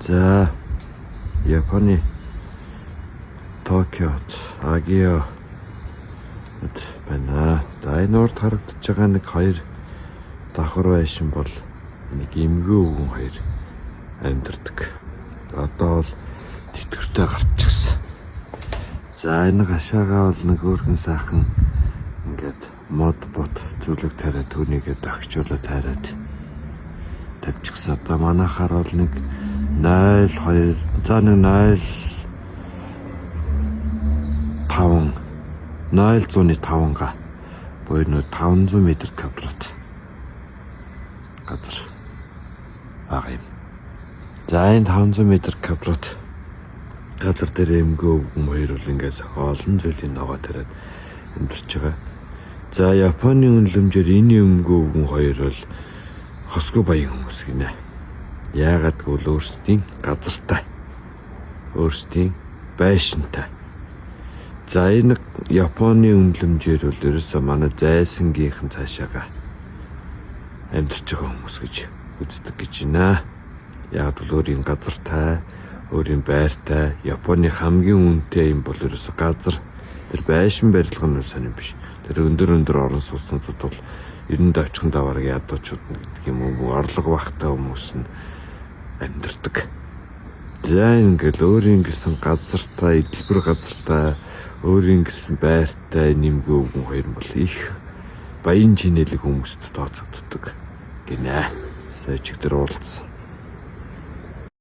За Японы Токиод Агио байна. За энэ урд харагдаж байгаа нэг хоёр давхар байшин бол нэг эмгэн өвгөн хоёр амьдардаг. Одоо бол тэтгэвртэй гарчихсан. За энэ гашаагаа бол нэг өөрхөн сайхан ингээд мод бот зүйлэг тариад түүнийгээ дагчуулаад тайраад тавьчихсан. Одоо манайхаар бол нэг 0.2 за нэг 0.5 га буюу 500 м² газар байгаа юм. За энэ 500 м² газар дээр эмгэн өвгөн хоёр бол ингээс олон зүйлийн ногоо тариад амьдарч байгаа. За Японы үнэлэмжээр энэ эмгэн өвгөн хоёр бол хосгүй баян хүмүүс гинэ. Яагаад гэвэл өөрсдийн газартай, өөрсдийн байшинтай. За энэ Японы үнэлэмжээр бол ерөөсөө манай зайсангийнхан цаашаага амьдарч байгаа хүмүүс гэж үздэг гэж байна. Яг л өөрийн газартай, өөрийн байртай, Японы хамгийн үнэтэй юм бол ерөөсөө газар. Тэр байшин барилга нь сонирм биш. Тэр өндөр орон сууцнууд бол 90 давчхан даварга ядуучууд гэдэг юм уу, орлого багтай хүмүүс нь амьдардаг. За ингээл өөрийн гэсэн газартай, эдлбэр газартай, өөрийн гэсэн байртай нэмгэн өвгөн хоёр бол их баян чинэлэг хүмүүст тооцогддог гинэ. Сая чигтэр уулзсан.